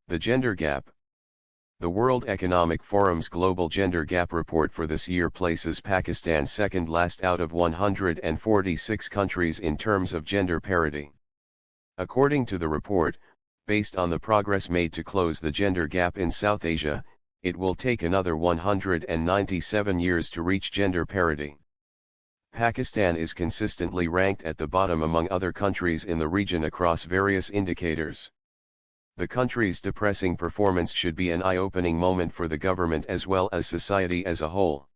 The gender gap. The World Economic Forum's Global Gender Gap Report for this year places Pakistan second last out of 146 countries in terms of gender parity. According to the report, based on the progress made to close the gender gap in South Asia, it will take another 197 years to reach gender parity. Pakistan is consistently ranked at the bottom among other countries in the region across various indicators. The country's depressing performance should be an eye-opening moment for the government as well as society as a whole.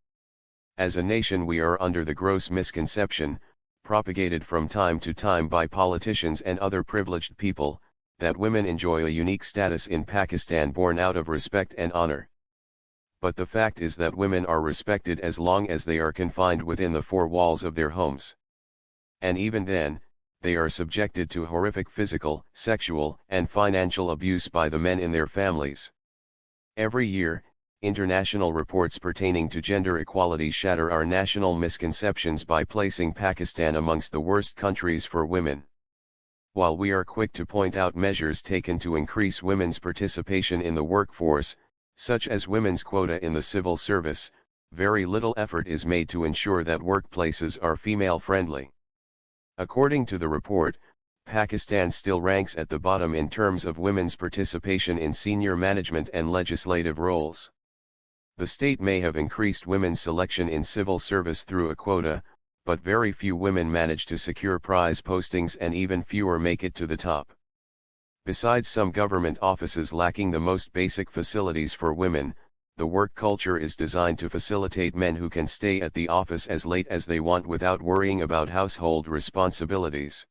As a nation, we are under the gross misconception, propagated from time to time by politicians and other privileged people, that women enjoy a unique status in Pakistan born out of respect and honor. But the fact is that women are respected as long as they are confined within the four walls of their homes. And even then, they are subjected to horrific physical, sexual, and financial abuse by the men in their families. Every year, international reports pertaining to gender equality shatter our national misconceptions by placing Pakistan amongst the worst countries for women. While we are quick to point out measures taken to increase women's participation in the workforce, such as women's quota in the civil service, very little effort is made to ensure that workplaces are female-friendly. According to the report, Pakistan still ranks at the bottom in terms of women's participation in senior management and legislative roles. The state may have increased women's selection in civil service through a quota, but very few women manage to secure prize postings and even fewer make it to the top. Besides some government offices lacking the most basic facilities for women, the work culture is designed to facilitate men who can stay at the office as late as they want without worrying about household responsibilities.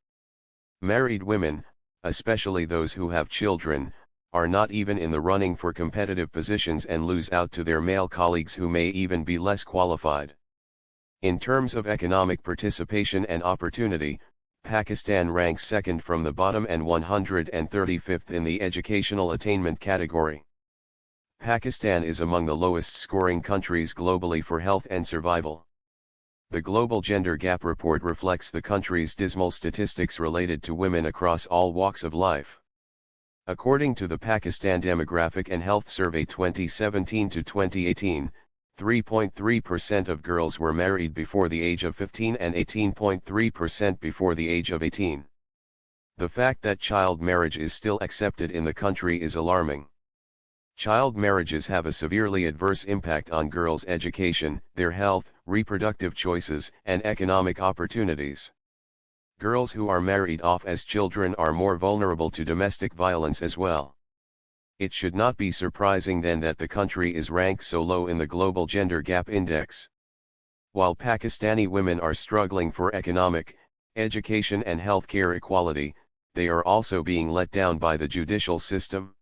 Married women, especially those who have children, are not even in the running for competitive positions and lose out to their male colleagues who may even be less qualified. In terms of economic participation and opportunity, Pakistan ranks second from the bottom and 135th in the educational attainment category. Pakistan is among the lowest scoring countries globally for health and survival. The Global Gender Gap Report reflects the country's dismal statistics related to women across all walks of life. According to the Pakistan Demographic and Health Survey 2017 to 2018, 3.3% of girls were married before the age of 15 and 18.3% before the age of 18. The fact that child marriage is still accepted in the country is alarming. Child marriages have a severely adverse impact on girls' education, their health, reproductive choices, and economic opportunities. Girls who are married off as children are more vulnerable to domestic violence as well. It should not be surprising then that the country is ranked so low in the Global Gender Gap Index. While Pakistani women are struggling for economic, education and health care equality, they are also being let down by the judicial system.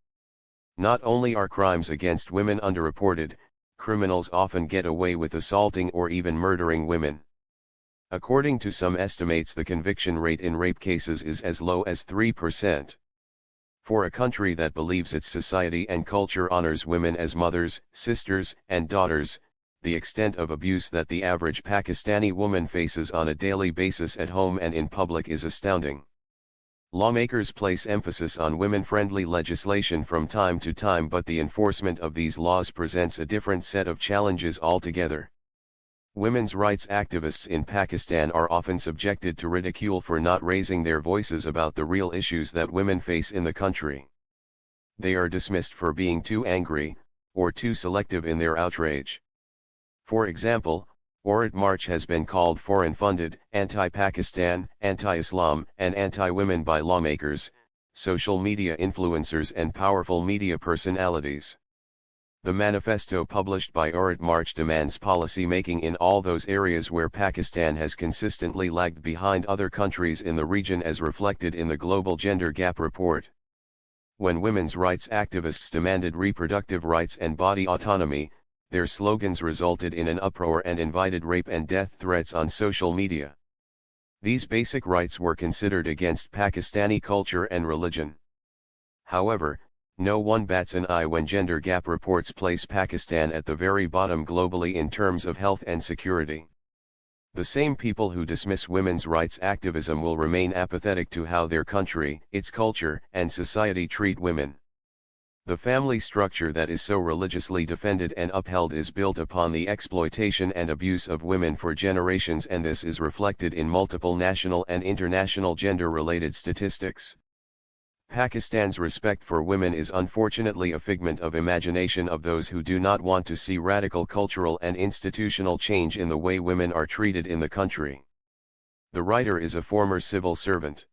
Not only are crimes against women underreported, criminals often get away with assaulting or even murdering women. According to some estimates, the conviction rate in rape cases is as low as 3%. For a country that believes its society and culture honors women as mothers, sisters, and daughters, the extent of abuse that the average Pakistani woman faces on a daily basis at home and in public is astounding. Lawmakers place emphasis on women-friendly legislation from time to time, but the enforcement of these laws presents a different set of challenges altogether. Women's rights activists in Pakistan are often subjected to ridicule for not raising their voices about the real issues that women face in the country. They are dismissed for being too angry, or too selective in their outrage. For example, Aurat March has been called foreign-funded, anti-Pakistan, anti-Islam, and anti-women by lawmakers, social media influencers and powerful media personalities. The manifesto published by Aurat March demands policy making in all those areas where Pakistan has consistently lagged behind other countries in the region, as reflected in the Global Gender Gap Report. When women's rights activists demanded reproductive rights and body autonomy, their slogans resulted in an uproar and invited rape and death threats on social media. These basic rights were considered against Pakistani culture and religion. However, no one bats an eye when gender gap reports place Pakistan at the very bottom globally in terms of health and security. The same people who dismiss women's rights activism will remain apathetic to how their country, its culture, and society treat women. The family structure that is so religiously defended and upheld is built upon the exploitation and abuse of women for generations, and this is reflected in multiple national and international gender-related statistics. Pakistan's respect for women is unfortunately a figment of imagination of those who do not want to see radical cultural and institutional change in the way women are treated in the country. The writer is a former civil servant.